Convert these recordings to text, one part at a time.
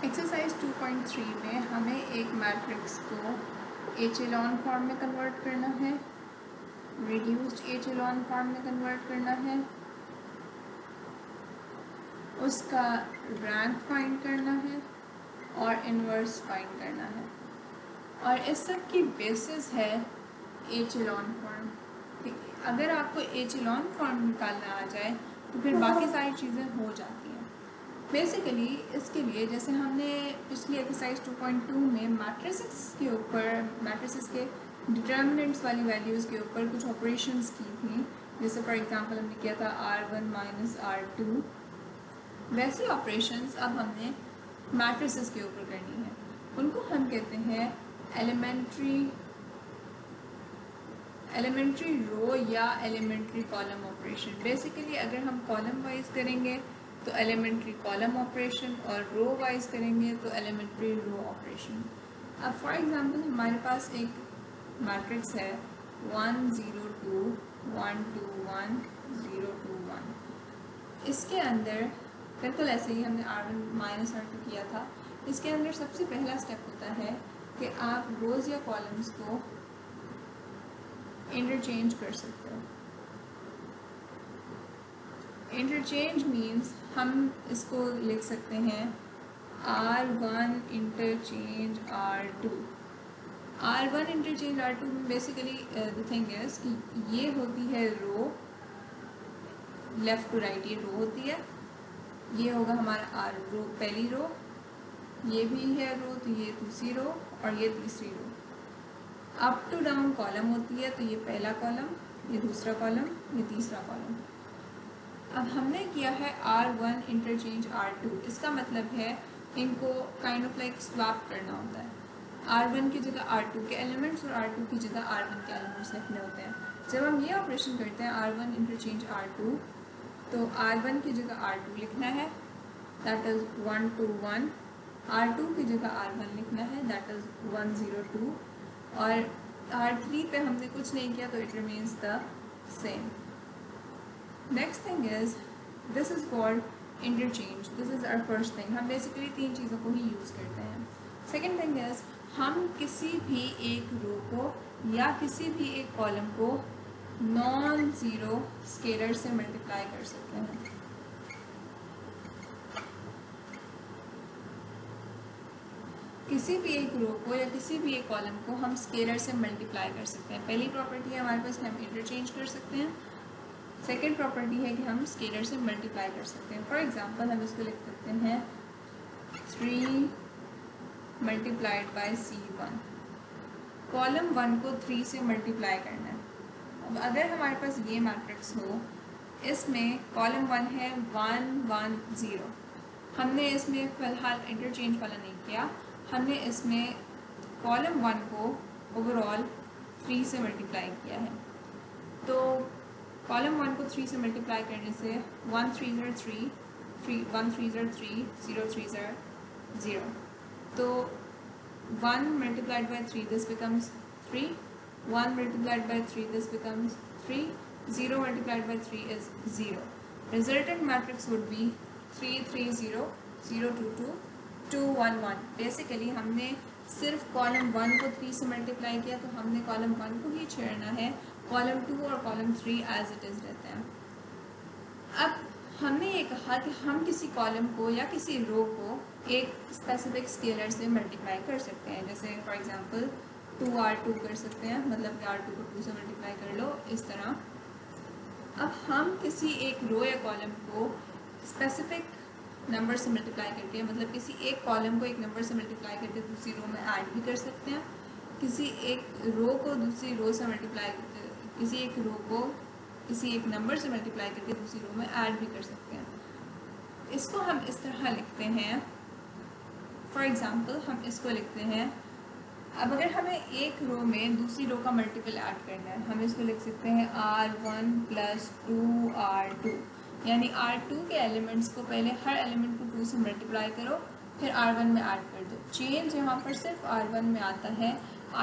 Exercise 2.3 में हमें एक मैट्रिक्स को एचेलॉन फॉर्म में कन्वर्ट करना है, रिड्यूस्ड एचेलॉन फॉर्म में कन्वर्ट करना है, उसका रैंक फाइंड करना है और इन्वर्स फाइंड करना है। और इस सब की बेसिस है एचेलॉन फॉर्म। अगर आपको एचेलॉन फॉर्म निकालना आ जाए तो फिर बाकी सारी चीज़ें हो जाती हैं। बेसिकली इसके लिए जैसे हमने पिछली एक्सरसाइज 2.2 में मैट्रिसेस के डिटर्मिनेंट्स वाली वैल्यूज़ के ऊपर कुछ ऑपरेशंस की थी, जैसे फॉर एग्जांपल हमने किया था R1 माइनस R2, वैसी ऑपरेशंस अब हमने मैट्रिसेस के ऊपर करनी है। उनको हम कहते हैं एलिमेंट्री रो या एलिमेंट्री कॉलम ऑपरेशन। बेसिकली अगर हम कॉलम वाइज करेंगे तो एलिमेंट्री कॉलम ऑपरेशन और रो वाइज करेंगे तो एलिमेंट्री रो ऑपरेशन। अब फॉर एग्जांपल हमारे पास एक मैट्रिक्स है 1 0 2 1 2 1 0 2 1। इसके अंदर बिल्कुल ऐसे ही हमने R1 माइनस R2 किया था। इसके अंदर सबसे पहला स्टेप होता है कि आप रोज या कॉलम्स को इंटरचेंज कर सकते हो। इंटरचेंज मीन्स हम इसको लिख सकते हैं R1 interchange R2। R1 interchange R2 में बेसिकली द थिंग इज कि ये होती है रो, लेफ़्ट टू राइट ये रो होती है, ये होगा हमारा R रो पहली रो, ये भी है रो तो ये दूसरी रो और ये तीसरी रो। अप टू डाउन कॉलम होती है तो ये पहला कॉलम, ये दूसरा कॉलम, ये तीसरा कॉलम। अब हमने किया है R1 इंटरचेंज R2। इसका मतलब है इनको काइंड ऑफ लाइक स्वैप करना होता है। R1 की जगह R2 के एलिमेंट्स और R2 की जगह R1 के एलिमेंट्स लिखने होते हैं। जब हम ये ऑपरेशन करते हैं R1 इंटरचेंज R2 तो R1 की जगह R2 लिखना है, दैट इज़ 1 2 1। R2 की जगह R1 लिखना है, दैट इज़ 1 0 2। और R3 पे हमने कुछ नहीं किया तो it remains the same. Next thing is this is called interchange. This is our first thing. हम बेसिकली तीन चीज़ों को ही यूज़ करते हैं। सेकेंड थिंग इज हम किसी भी एक रो को या किसी भी एक कॉलम को नॉन ज़ीरो स्केलर से मल्टीप्लाई कर सकते हैं। किसी भी एक रो को या किसी भी एक कॉलम को हम स्केलर से मल्टीप्लाई कर सकते हैं। पहली प्रॉपर्टी है हमारे पास कि हम इंटरचेंज कर सकते हैं। सेकेंड प्रॉपर्टी है कि हम स्केलर से मल्टीप्लाई कर सकते हैं। फॉर एग्जांपल हम इसको लिख सकते हैं 3 मल्टीप्लाइड बाय C1। कॉलम 1 को 3 से मल्टीप्लाई करना है। अब अगर हमारे पास ये मैट्रिक्स हो, इसमें कॉलम 1 है 1 1 0। हमने इसमें फ़िलहाल इंटरचेंज वाला नहीं किया, हमने इसमें कॉलम 1 को ओवरऑल 3 से मल्टीप्लाई किया है। तो कॉलम 1 को 3 से मल्टीप्लाई करने से 1 3 0 3 1 3 0 3 0 3 0 0। तो 1 multiplied by 3 this becomes 3, 1 multiplied by 3 this becomes 3, 0 multiplied by 3 is 0. Resultant matrix would be 3 3 0 0 2 2 2 1 1। Basically हमने सिर्फ कॉलम 1 को 3 से मल्टीप्लाई किया तो हमने कॉलम 1 को ही छेड़ना है, कॉलम 2 और कॉलम 3 एज इट इज़ रहते हैं। अब हमने ये कहा कि हम किसी कॉलम को या किसी रो को एक स्पेसिफिक स्केलर से मल्टीप्लाई कर सकते हैं। जैसे फॉर एग्जांपल 2R2 कर सकते हैं, मतलब कि R2 को 2 से मल्टीप्लाई कर लो, इस तरह। अब हम किसी एक रो या कॉलम को स्पेसिफिक नंबर से मल्टीप्लाई करके, मतलब किसी एक कॉलम को एक नंबर से मल्टीप्लाई करके दूसरी रो में ऐड भी कर सकते हैं। किसी एक रो को दूसरी रो से मल्टीप्लाई करके, किसी एक रो को किसी एक नंबर से मल्टीप्लाई करके दूसरी रो में ऐड भी कर सकते हैं। इसको हम इस तरह लिखते हैं। फॉर एग्जांपल हम इसको लिखते हैं, अब अगर हमें एक रो में दूसरी रो का मल्टीपल ऐड करना है, हम इसको लिख सकते हैं R1 प्लस 2R2। यानी R2 के एलिमेंट्स को पहले हर एलिमेंट को 2 से मल्टीप्लाई करो, फिर R1 में ऐड कर दो। चेंज यहाँ पर सिर्फ R1 में आता है,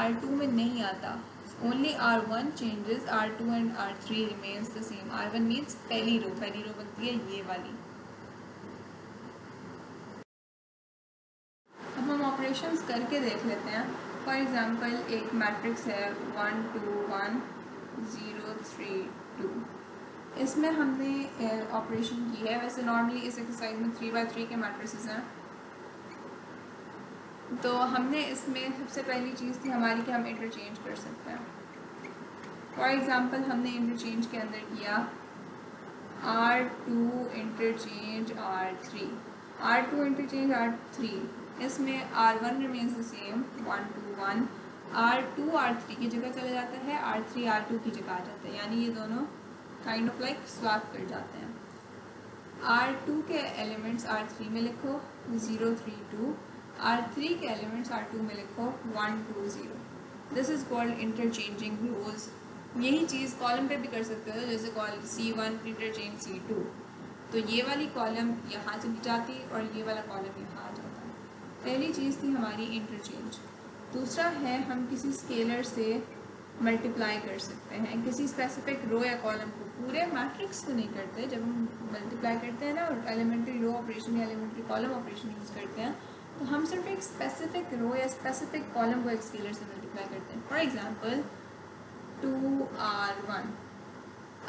R2 में नहीं आता। Only R1 changes, R2 and R3 remains the same. R1 means पहली रो बनती है ये वाली। ऑपरेशंस करके देख लेते हैं। फॉर एग्जांपल एक मैट्रिक्स है 1 2 1 0 3 2, इसमें हमने ऑपरेशन की है। वैसे नॉर्मली इस एक्सरसाइज में 3x3 के मैट्रिसेस हैं, तो हमने इसमें सबसे पहली चीज़ थी हमारी कि हम इंटरचेंज कर सकते हैं। फॉर एग्जांपल हमने इंटरचेंज के अंदर किया R2 interchange R3, R2 interchange R3, इसमें R1 remains the same 1 2 1, R2 R3 की जगह चला जाता है, R3 R2 की जगह आ जाता है, यानी ये दोनों काइंड ऑफ लाइक स्वैप कर जाते हैं। R2 के एलिमेंट्स R3 में लिखो 0 3 2, R3 के एलिमेंट्स R2 में लिखो 1 2 0। दिस इज कॉल्ड इंटरचेंजिंग रोज। यही चीज़ कॉलम पे भी कर सकते हो, जैसे कॉल C1 इंटरचेंज C2, तो ये वाली कॉलम यहाँ चली जाती और ये वाला कॉलम यहाँ आ जाता है। पहली चीज़ थी हमारी इंटरचेंज। दूसरा है हम किसी स्केलर से मल्टीप्लाई कर सकते हैं किसी स्पेसिफिक रो या कॉलम को। पूरे मैट्रिक्स को नहीं करते, जब हम मल्टीप्लाई करते हैं ना और एलिमेंट्री रो ऑपरेशन या एलिमेंट्री कॉलम ऑपरेशन यूज़ करते हैं, तो हम सिर्फ एक स्पेसिफिक रो या स्पेसिफिक कॉलम को एक स्केलर से मल्टीप्लाई करते हैं। For example 2R1।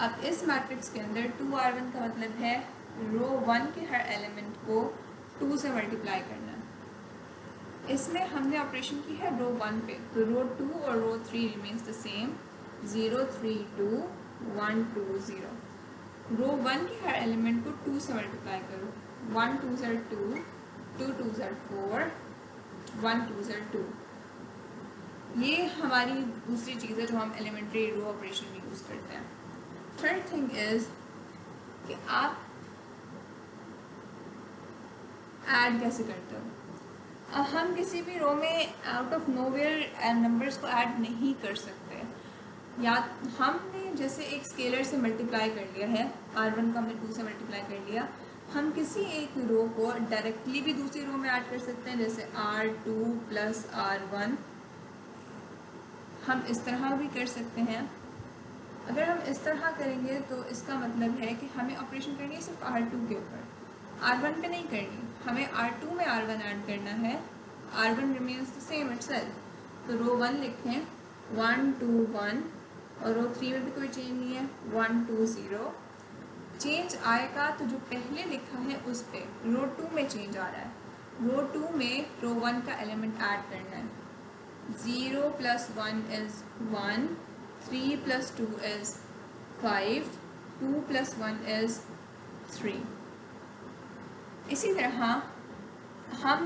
अब इस मैट्रिक्स के अंदर 2R1 का मतलब है रो 1 के हर एलिमेंट को 2 से मल्टीप्लाई करना है। इसमें हमने ऑपरेशन की है रो 1 पे, तो रो 2 और रो 3 रिमेन्स द सेम 0 3 2 1 2 0। रो 1 के हर एलिमेंट को 2 से मल्टीप्लाई करो, 1 2 ज़र 2, 2 2 ज़र 4, 1 2 ज़र 2। ये हमारी दूसरी चीज़ है जो हम एलिमेंट्री रो ऑपरेशन में यूज़ करते हैं। थर्ड थिंग इज़ कि आप ऐड कैसे करते हो। हम किसी भी रो में आउट ऑफ नोवेयर नंबर्स को ऐड नहीं कर सकते। या हमने जैसे एक स्केलर से मल्टीप्लाई कर लिया है, R1 को हमने 2 से मल्टीप्लाई कर लिया, हम किसी एक रो को डायरेक्टली भी दूसरी रो में ऐड कर सकते हैं, जैसे R2 + R1। हम इस तरह भी कर सकते हैं। अगर हम इस तरह करेंगे तो इसका मतलब है कि हमें ऑपरेशन करनी है सिर्फ R2 के ऊपर, R1 पे नहीं करनी। हमें R2 में R1 ऐड करना है, R1 remains the same itself. तो रो 1 लिखें 1 2 1 और रो 3 में भी कोई चेंज नहीं है 1 2 0। चेंज आएगा तो जो पहले लिखा है उस पे, रो 2 में चेंज आ रहा है। रो 2 में रो 1 का एलिमेंट ऐड करना है। 0 + 1 is 1, 3 + 2 is 5, 2 + 1 is 3। इसी तरह हम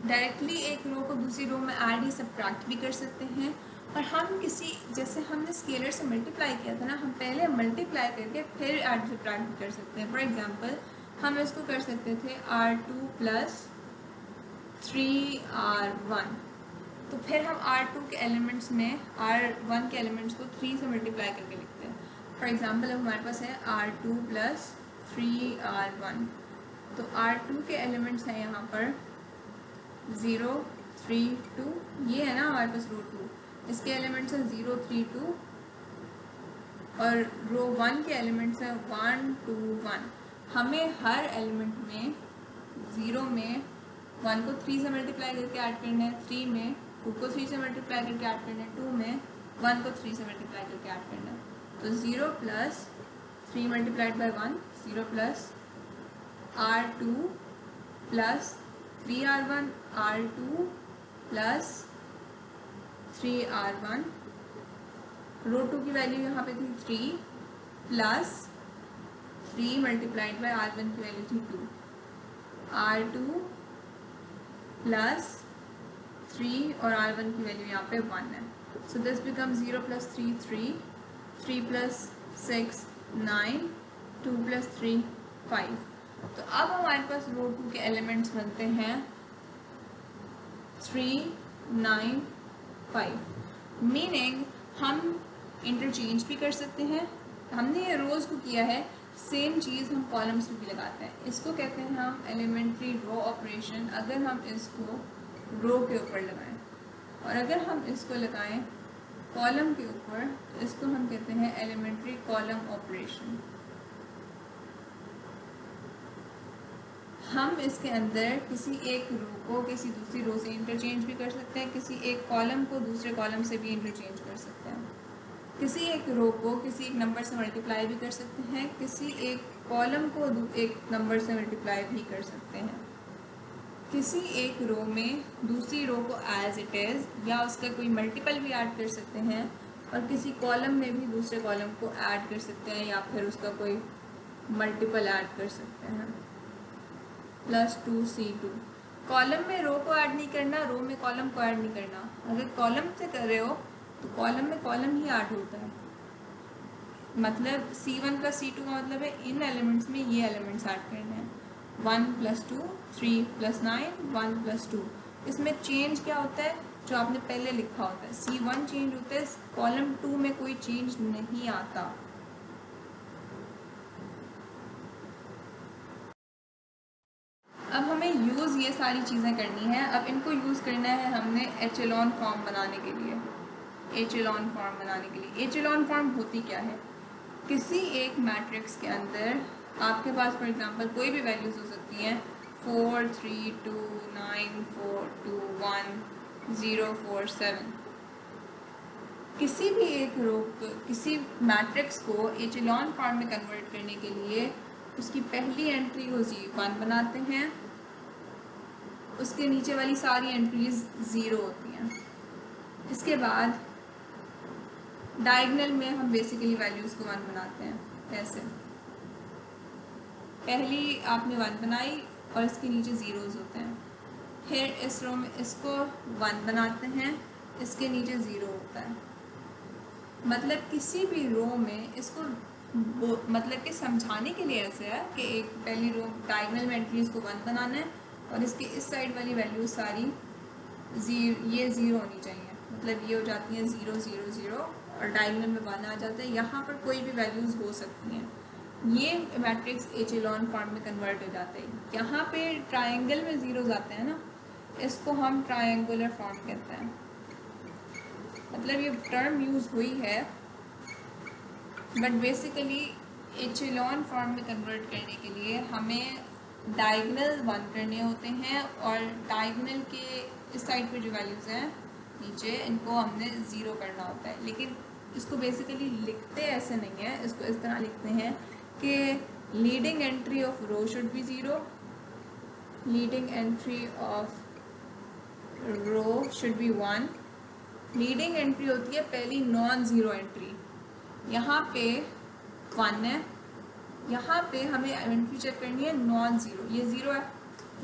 डायरेक्टली एक रो को दूसरी रो में ऐड या सबट्रैक्ट भी कर सकते हैं। और हम किसी, जैसे हमने स्केलर से मल्टीप्लाई किया था ना, हम पहले मल्टीप्लाई करके फिर ऐड सबट्रैक्ट भी कर सकते हैं। फॉर एग्जांपल हम इसको कर सकते थे R2 + 3R1, तो फिर हम R2 के एलिमेंट्स में R1 के एलिमेंट्स को 3 से मल्टीप्लाई करके लिखते हैं। फॉर एग्जांपल अब हमारे पास है R2 + 3R1, तो R2 के एलिमेंट्स हैं यहाँ पर 0 3 2, ये है ना हमारे पास रो 2, इसके एलिमेंट्स हैं 0 3 2, और रो 1 के एलिमेंट्स हैं 1 2 1। हमें हर एलिमेंट में 0 में 1 को 3 से मल्टीप्लाई करके ऐड करना है, 3 में 2 को 3 से मल्टीप्लाई करके ऐड करना है, 2 में 1 को 3 से मल्टीप्लाई करके ऐड करना है। तो 0 + 3 × 1, 0 + R2 + 3R1, R2 + 3R1। रो 2 की वैल्यू यहाँ पे थी 3 + 3 × R1 की वैल्यू थी 2, R2 + 3 और R1 की वैल्यू यहाँ पे 1 है। So this become 0 + 3 3, 3 + 6 9, 2 + 3 5। तो अब हमारे पास रो 2 के एलिमेंट्स बनते हैं 3 9 5, मीनिंग हम इंटरचेंज भी कर सकते हैं। हमने ये रोज़ को किया है, सेम चीज़ हम कॉलम्स में भी लगाते हैं। इसको कहते हैं हम एलिमेंट्री रो ऑपरेशन। अगर हम इसको रो के ऊपर लगाएं और अगर हम इसको लगाएं कॉलम के ऊपर, तो इसको हम कहते हैं एलिमेंट्री कॉलम ऑपरेशन। हम इसके अंदर किसी एक रो को किसी दूसरी रो से इंटरचेंज भी कर सकते हैं, किसी एक कॉलम को दूसरे कॉलम से भी इंटरचेंज कर सकते हैं, किसी एक रो को किसी एक नंबर से मल्टीप्लाई भी कर सकते हैं, किसी एक कॉलम को एक नंबर से मल्टीप्लाई भी कर सकते हैं, किसी एक रो में दूसरी रो को एज इट इज़ या उसका कोई मल्टीपल भी ऐड कर सकते हैं, और किसी कॉलम में भी दूसरे कॉलम को ऐड कर सकते हैं या फिर उसका कोई मल्टीपल ऐड कर सकते हैं। +2C2 कॉलम में रो को ऐड नहीं करना, रो में कॉलम को ऐड नहीं करना। अगर कॉलम से कर रहे हो तो कॉलम में कॉलम ही ऐड होता है, मतलब C1 + C2 का मतलब है इन एलिमेंट्स में ये एलिमेंट्स ऐड करने हैं। 1 + 2 3 + 9 1 + 2। इसमें चेंज क्या होता है, जो आपने पहले लिखा होता है। C1 चेंज होता है, कॉलम 2 में कोई चेंज नहीं आता। अब हमें यूज़ ये सारी चीज़ें करनी है। अब इनको यूज़ करना है हमने एचेलॉन फॉर्म बनाने के लिए। एचेलॉन फॉर्म बनाने के लिए एचेलॉन फॉर्म होती क्या है, किसी एक मैट्रिक्स के अंदर आपके पास फॉर एग्जांपल कोई भी वैल्यूज़ हो सकती हैं 4 3 2 9 4 2 1 0 4 7। किसी भी एक रो किसी मैट्रिक्स को एचेलॉन फॉर्म में कन्वर्ट करने के लिए उसकी पहली एंट्री को 1 बनाते हैं, उसके नीचे वाली सारी एंट्रीज 0 होती हैं। इसके बाद डायगोनल में हम बेसिकली वैल्यूज़ को 1 बनाते हैं। कैसे, पहली आपने 1 बनाई और इसके नीचे ज़ीरोज़ होते हैं, फिर इस रो में इसको 1 बनाते हैं, इसके नीचे 0 होता है। मतलब किसी भी रो में इसको मतलब कि समझाने के लिए ऐसे है कि एक पहली रो डायगोनल में एंट्रीज को 1 बनाना है और इसके इस साइड वाली वैल्यूज सारी ये 0 होनी चाहिए, मतलब ये हो जाती हैं 0 0 0 और डायगोनल में 1 आ जाता है। यहाँ पर कोई भी वैल्यूज़ हो सकती हैं, ये मैट्रिक्स एचेलॉन फॉर्म में कन्वर्ट हो जाते हैं। यहाँ पे ट्रायंगल में ज़ीरोज़ आते हैं ना, इसको हम ट्रायंगुलर फॉर्म कहते हैं। मतलब ये टर्म यूज़ हुई है, बट बेसिकली एचेलॉन फॉर्म में कन्वर्ट करने के लिए हमें डायगोनल 1 करने होते हैं और डायगोनल के इस साइड पे जो वैल्यूज़ हैं नीचे, इनको हमने 0 करना होता है। लेकिन इसको बेसिकली लिखते ऐसे नहीं है, इसको इस तरह लिखते हैं कि leading entry of row should be 0, leading entry of row should be 1। Leading entry होती है पहली नॉन ज़ीरो एंट्री, यहाँ पे 1 है, यहाँ पे हमें एंट्री चेक करनी है नॉन ज़ीरो, ये 0 है।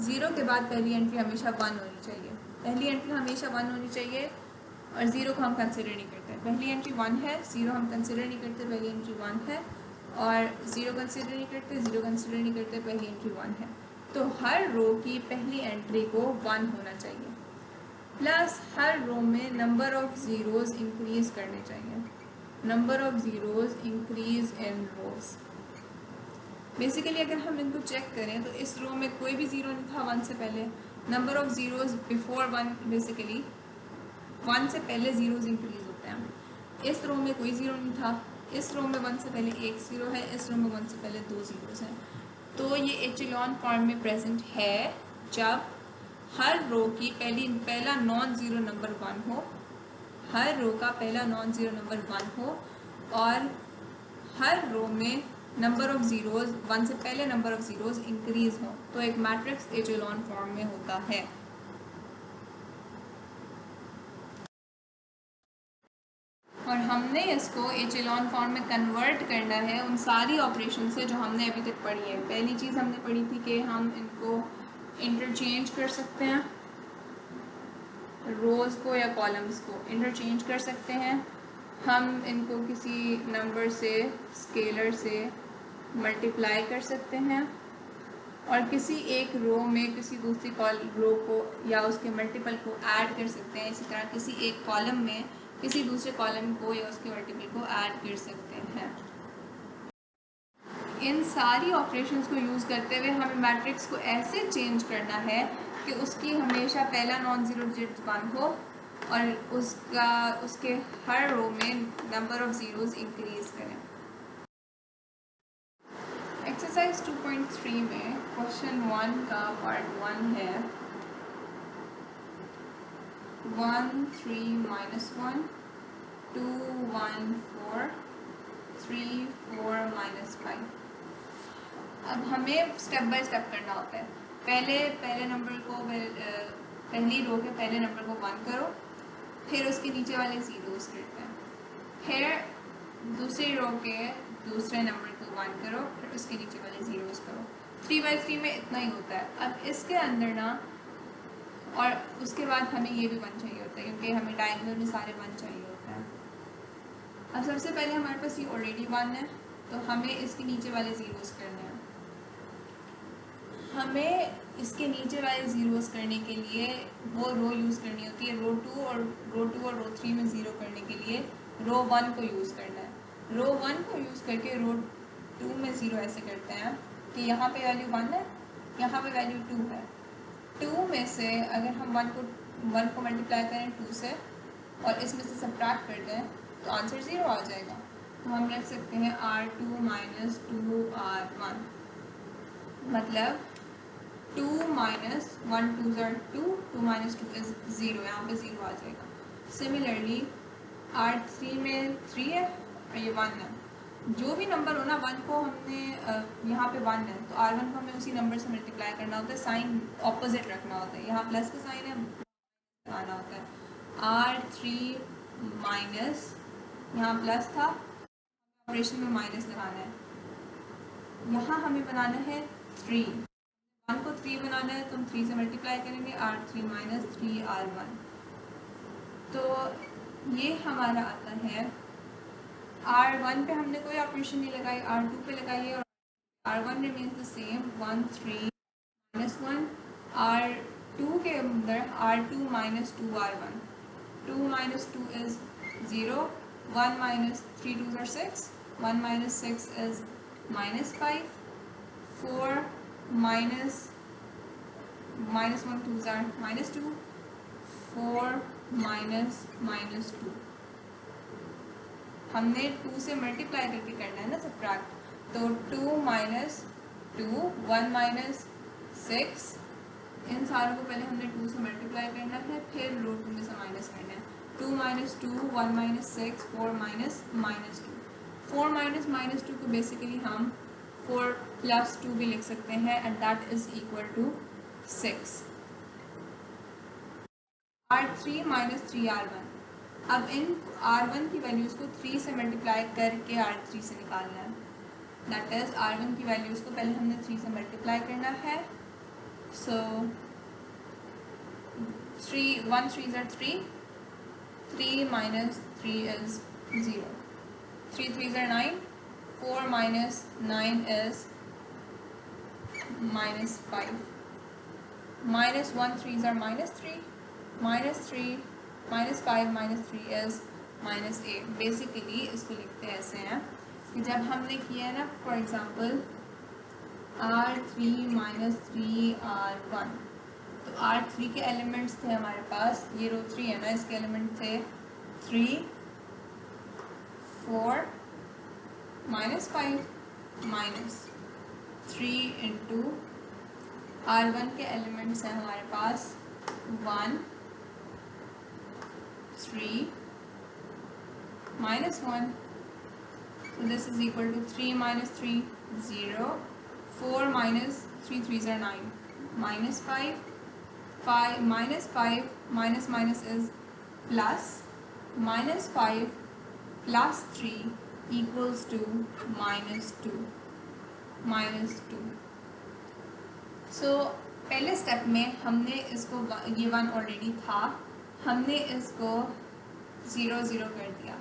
0 के बाद पहली एंट्री हमेशा 1 होनी चाहिए, पहली एंट्री हमेशा 1 होनी चाहिए और 0 को हम कंसिडर नहीं करते। पहली एंट्री 1 है, 0 हम कंसिडर नहीं करते, पहली एंट्री 1 है, और 0 कंसिडर नहीं करते, 0 कंसिडर नहीं करते, पहली एंट्री 1 है। तो हर रो की पहली एंट्री को 1 होना चाहिए, प्लस हर रो में नंबर ऑफ ज़ीरोज़ इंक्रीज़ करने चाहिए, number of zeros increase in rows. Basically अगर हम इनको चेक करें तो इस रो में कोई भी 0 नहीं था 1 से पहले, number of zeros before 1, basically 1 से पहले ज़ीरोज़ इंक्रीज़ होते हैं। इस रो में कोई 0 नहीं था, इस रो में 1 से पहले 1 0 है, इस रो में 1 से पहले 2 ज़ीरोज़ हैं। तो ये एचेलॉन फॉर्म में प्रेजेंट है जब हर रो की पहला नॉन ज़ीरो नंबर 1 हो, हर रो का पहला नॉन ज़ीरो नंबर 1 हो, और हर रो में नंबर ऑफ ज़ीरोज़ 1 से पहले नंबर ऑफ ज़ीरोज़ इंक्रीज़ हो, तो एक मैट्रिक्स एचेलॉन फॉर्म में होता है। और हमने इसको एचेलॉन फॉर्म में कन्वर्ट करना है उन सारी ऑपरेशन से जो हमने अभी तक पढ़ी है। पहली चीज़ हमने पढ़ी थी कि हम इनको इंटरचेंज कर सकते हैं, रोज़ को या कॉलम्स को इंटरचेंज कर सकते हैं, हम इनको किसी नंबर से स्केलर से मल्टीप्लाई कर सकते हैं, और किसी एक रो में किसी दूसरी रो को या उसके मल्टीपल को ऐड कर सकते हैं। इसी तरह किसी एक कॉलम में किसी दूसरे कॉलम को या उसके मल्टीपल को ऐड कर सकते हैं। इन सारी ऑपरेशंस को यूज़ करते हुए हमें मैट्रिक्स को ऐसे चेंज करना है कि उसकी हमेशा पहला नॉन ज़ीरो डिजिट 1 हो और उसके हर रो में नंबर ऑफ ज़ीरोज़ इंक्रीज़ करें। एक्सरसाइज 2.3 में क्वेश्चन 1 का पार्ट 1 है 1 3 माइनस 1 2 1 4 3 4 माइनस 5। अब हमें स्टेप बाय स्टेप करना होता है। पहले नंबर को पहली रो के पहले नंबर को 1 करो, फिर उसके नीचे वाले जीरोस करते हैं, फिर दूसरी रो के दूसरे नंबर को 1 करो, फिर उसके नीचे वाले जीरोस करो। 3/3 में इतना ही होता है। अब इसके अंदर ना, और उसके बाद हमें ये भी 1 चाहिए होता है क्योंकि हमें डायगोनल में सारे 1 चाहिए होता है। अब सबसे पहले हमारे पास ये ऑलरेडी 1 है, तो हमें इसके नीचे वाले जीरोस करने हैं। हमें इसके नीचे वाले जीरोस करने के लिए वो रो यूज़ करनी होती है। रो 2 और रो 3 में ज़ीरो करने के लिए रो 1 को यूज़ करना है। रो 1 को यूज़ करके रो 2 में ज़ीरो ऐसे करते हैं कि यहाँ पे वैल्यू 1 है, यहाँ पे वैल्यू 2 है। 2 में से अगर हम 1 को मल्टीप्लाई करें 2 से और इसमें से सब्ट्रैक्ट कर दें तो आंसर 0 आ जाएगा। तो हम लिख सकते हैं R2 माइनस 2R1, मतलब 2 माइनस 1 2 2, 2 माइनस 2 इज़ 0, यहाँ पे 0 आ जाएगा। सिमिलरली R3 में 3 है और ये 1 है। जो भी नंबर हो ना, 1 को हमने यहाँ पे 1 है तो R1 को हमें उसी नंबर से मल्टीप्लाई करना होता है, साइन ऑपोजिट रखना होता है। यहाँ प्लस का साइन है, आना होता है R3 माइनस, यहाँ प्लस था, ऑपरेशन में माइनस लगाना है। यहाँ हमें बनाना है 3, 1 को 3 बनाना है तो हम 3 से मल्टीप्लाई करेंगे, R3 माइनस 3R1। तो ये हमारा आता है R1 पे हमने कोई ऑपरेशन नहीं लगाई, R2 पे लगाई है और R1 remains the same 1 3 minus 1। R2 के अंदर R2 minus 2R1, 2 minus 2 is 0, 1 minus 3 2 are 6, 1 minus 6 is minus 5, 4 minus 1 2 are minus 2, 4 minus 2। हमने 2 से मल्टीप्लाई करके करना है ना सब्ट्रैक्ट, तो 2 माइनस 2, 1 माइनस 6, इन सारों को पहले हमने 2 से मल्टीप्लाई करना है, फिर रो 2 में से माइनस करना है। 2 माइनस 2, 1 माइनस 6, 4 माइनस 2। 4 माइनस 2 को बेसिकली हम 4 प्लस 2 भी लिख सकते हैं and that is equal to 6। R3 minus 3R1। अब इन R1 की वैल्यूज़ को 3 से मल्टीप्लाई करके R3 से निकालना है। दैट इज़ R1 की वैल्यूज़ को पहले हमने 3 से मल्टीप्लाई करना है। सो 1 3 are 3, 3 minus 3 is 0, 3 3 are 9, 4 minus 9 is minus 5, minus 1 3 are minus 3, minus 3 minus 5 minus 3 is minus 8। Basically इसको लिखते ऐसे हैं कि जब हमने किया है ना, for example R3 minus 3R1, तो R3 के एलिमेंट्स थे हमारे पास, ये रो 3 है ना, इसके एलिमेंट थे 3 4 माइनस 5 माइनस 3 इंटू R1 के एलिमेंट्स हैं हमारे पास 1 3 minus 1, so this is equal to 3 minus 3 0, 4 minus 3 3s are 9, minus 5 minus 5 minus minus is plus, minus 5 plus 3 equals to minus 2, so पहले स्टेप में हमने इसको, ये 1 ऑलरेडी था, हमने इसको 0 0 कर दिया।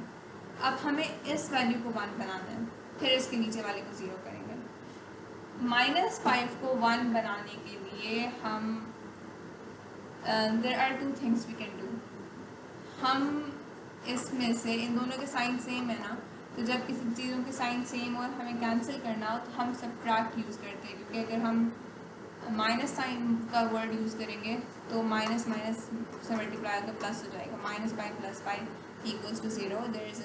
अब हमें इस वैल्यू को 1 बनाना है, फिर इसके नीचे वाले को 0 करेंगे। -5 को 1 बनाने के लिए हम there are 2 things we can do. हम इसमें से, इन दोनों के साइन सेम है ना, तो जब किसी चीज़ों के साइन सेम और हमें कैंसिल करना हो तो हम सब्ट्रैक्ट यूज़ करते हैं, क्योंकि अगर हम माइनस साइन का वर्ड यूज़ करेंगे तो माइनस माइनस से मल्टीप्लाई होकर प्लस हो जाएगा। -5 + 5 equals to 0, there is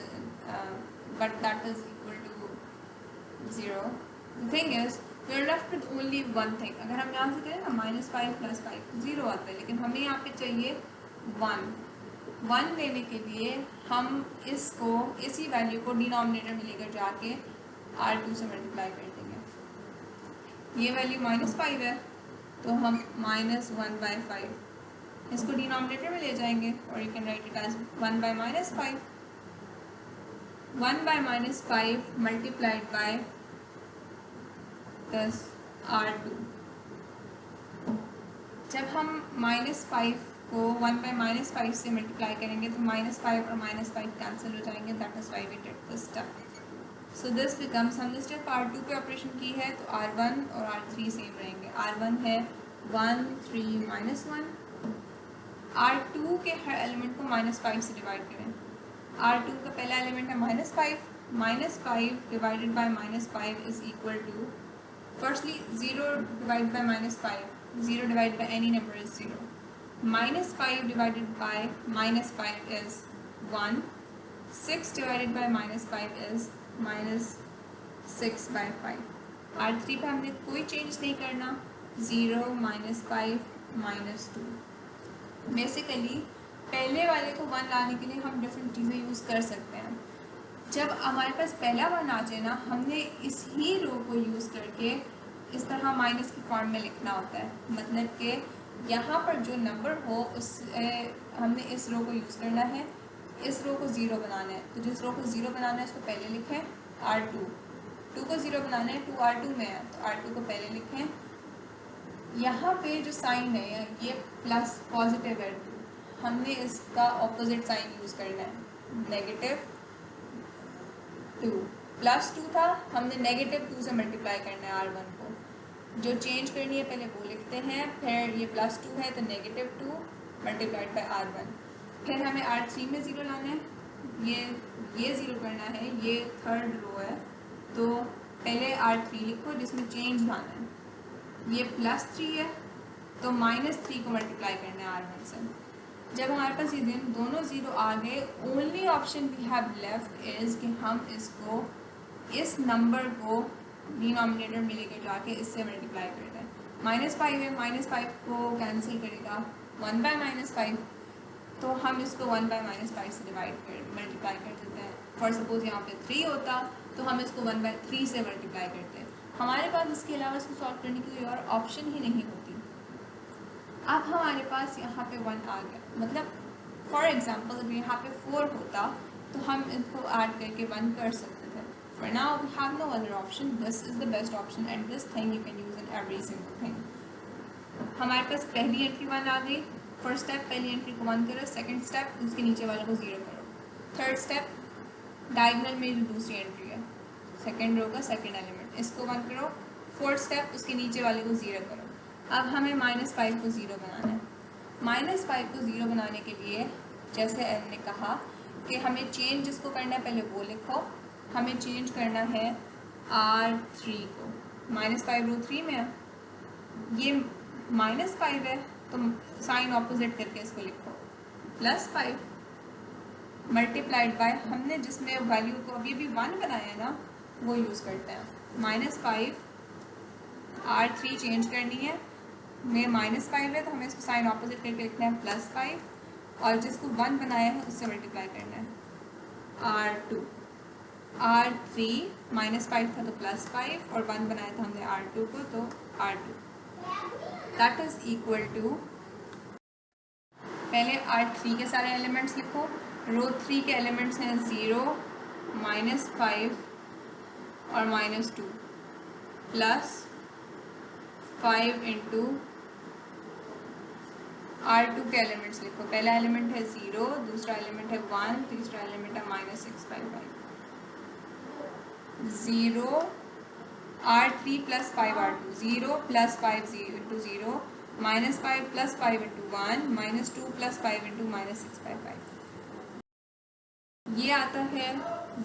but that is equal to 0, the thing is we are left with only one thing. अगर हम यहाँ से करें ना -5 + 5 0 आता है, लेकिन हमें यहाँ पे चाहिए 1 लेने के लिए हम इसको इसी वैल्यू को डिनोमिनेटर में लेकर जाके R2 से मल्टीप्लाई कर देंगे। ये वैल्यू -5 है तो हम -1/5 इसको डिनोमिनेटर में ले जाएंगे और you can write it as 1/-5। 1/-5 multiplied by दस R2। जब हम -5 को 1/-5 से मल्टीप्लाई करेंगे तो -5 और -5 कैंसिल हो जाएंगे। That is why we did this step. So this becomes, हमने स्टेप R2 पे ऑपरेशन की है तो R1 और R3 सेम रहेंगे। R1 है 1 3 -1। R2 के हर एलिमेंट को -5 से डिवाइड करें। R2 का पहला एलिमेंट है -5। -5 divided by -5 is equal to, firstly 0 divide by -5, 0 divide by any number is 0। -5 divided by -5 is 1। 6 divided by -5 is -6/5। R3 पे हमने कोई चेंज नहीं करना, 0 -5 -2। बेसिकली पहले वाले को 1 लाने के लिए हम डिफरेंट चीज़ें यूज़ कर सकते हैं। जब हमारे पास पहला 1 आ जाए ना, हमने इस ही रो को यूज़ करके इस तरह माइनस की फॉर्म में लिखना होता है। मतलब कि यहाँ पर जो नंबर हो उस हमने इस रो को यूज़ करना है, इस रो को 0 बनाना है। तो जिस रो को 0 बनाना है उसको पहले लिखें R2। 2 को 0 बनाना है, 2 R2 में है तो R2 को पहले लिखें। यहाँ पे जो साइन है ये प्लस पॉजिटिव है, हमने इसका ऑपोजिट साइन यूज़ करना है, -2। +2 था, हमने -2 से मल्टीप्लाई करना है R1 को। जो चेंज करनी है पहले वो लिखते हैं, फिर ये +2 है तो -2 मल्टीप्लाइड बाय R1। फिर हमें R3 में 0 लाना है, ये 0 करना है, ये थर्ड रो है तो पहले R3 लिखो जिसमें चेंज लाना है। ये +3 है तो -3 को मल्टीप्लाई करना है R1 से। जब हमारे पास ये दोनों 0 आ गए, only option we have left is कि हम इसको इस नंबर को डिनोमिनेटर में लेकर जाके इससे मल्टीप्लाई कर दें। -5 है, -5 को कैंसिल करेगा 1/-5, तो हम इसको 1/-5 से मल्टीप्लाई कर देते हैं। फॉर सपोज यहाँ पे 3 होता तो हम इसको 1/3 से मल्टीप्लाई करते हैं। हमारे पास इसके अलावा इसको सॉल्व करने की कोई और ऑप्शन ही नहीं होती। अब हमारे पास यहाँ पे 1 आ गया, मतलब फॉर एग्जांपल अगर यहाँ पे 4 होता तो हम इसको ऐड करके 1 कर सकते थे। For now we have no other option, this is the best option and this thing you can use in every single thing. हमारे पास पहली एंट्री 1 आ गई। फर्स्ट स्टेप, पहली एंट्री को 1 करो। सेकेंड स्टेप, उसके नीचे वाले को 0 करो। थर्ड स्टेप, डायगोनल में जो दूसरी एंट्री है सेकेंड रो का सेकेंड एलिमेंट, इसको 1 करो। फोर्थ स्टेप, उसके नीचे वाले को 0 करो। अब हमें -5 को 0 बनाना है। -5 को 0 बनाने के लिए जैसे एल ने कहा कि हमें चेंज जिसको करना है पहले वो लिखो। हमें चेंज करना है R3 को। -5 रो 3 में है, ये -5 है तो साइन ऑपोजिट करके इसको लिखो, +5 मल्टीप्लाइड बाय, हमने जिसमें वैल्यू को अभी भी 1 बनाया है ना वो यूज़ करते हैं। -5 R3 चेंज करनी है, में -5 है तो हमें इसको साइन ऑपोजिट करके लिखना है +5, और जिसको 1 बनाया है उससे मल्टीप्लाई करना है R2। R3 -5 था तो +5 और 1 बनाया था हमने R2 को तो R2। That is equal to, पहले R3 के सारे एलिमेंट्स लिखो। रो 3 के एलिमेंट्स हैं 0 -5 और -2 +5 इंटू R2 के एलिमेंट्स लिखो। पहला एलिमेंट है 0, दूसरा एलिमेंट है 1, तीसरा एलिमेंट है -6/5। 0 R3 + 5 R2, 0 + 5 into 0, -5 + 5 into 1, -2 + 5 into -6/5। ये आता है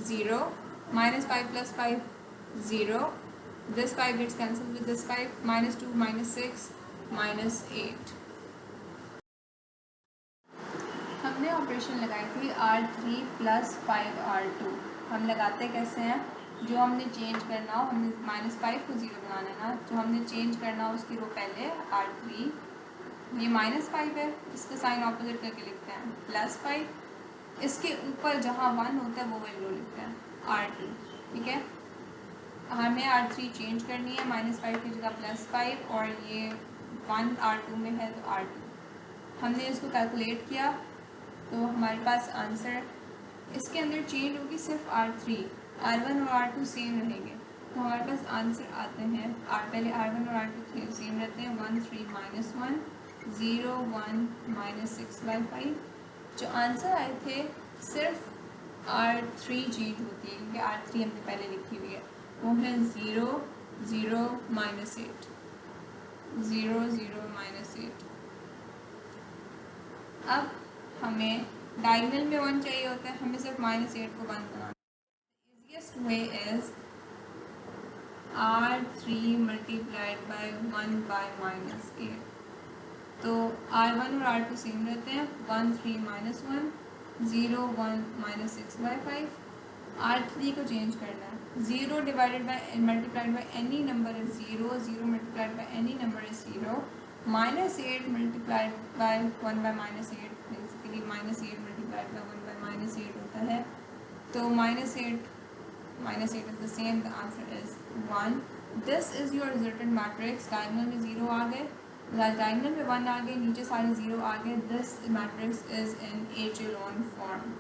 0, -5 + 5 0, this 5 gets cancelled with this 5, -2 -6 -8। हमने ऑपरेशन लगाई थी R3 + 5 R2। हम लगाते कैसे हैं, जो हमने चेंज करना हो, हमने -5 को 0 बनाना है ना, जो हमने चेंज करना हो उसकी रो पहले R3, ये -5 है, इसका साइन ऑपोजिट करके लिखते हैं +5, इसके ऊपर जहाँ 1 होता है वो वैल्यू लिखते हैं R2, ठीक है। हमें R3 चेंज करनी है, -5 की जगह +5, और ये 1 R2 में है तो R2। हमने इसको कैलकुलेट किया तो हमारे पास आंसर, इसके अंदर चेंज होगी सिर्फ R3, R1 और R2 सेम रहेंगे, तो हमारे पास आंसर आते हैं पहले R1 और R2 सेम रहते हैं 1 3 -1 0 1 -6/5। जो आंसर आए थे सिर्फ R3 चेंज होती है क्योंकि R3 हमने पहले लिखी हुई है, वो है 0 0 -8 0 0 -8। अब हमें डायगोनल में 1 चाहिए होता है, हमें सिर्फ -8 को 1 बनाना। Easiest way is R3 multiplied by 1 by -8। तो R1 और R2 सेम रहते हैं, 1 3 -1 0 1 -6/5। R3 को चेंज करना है, 0 divided by multiplied by any number is 0 0 multiplied by any number is 0 -8 multiplied by 1 by -8 basically -8 multiplied by 1 by -8 होता है, तो -8 is the same, the answer is 1। This is your resultant matrix. Diagonal में 0 आ गए, diagonal में 1 आ गए, नीचे सारे 0 आ गए। This matrix is in echelon form.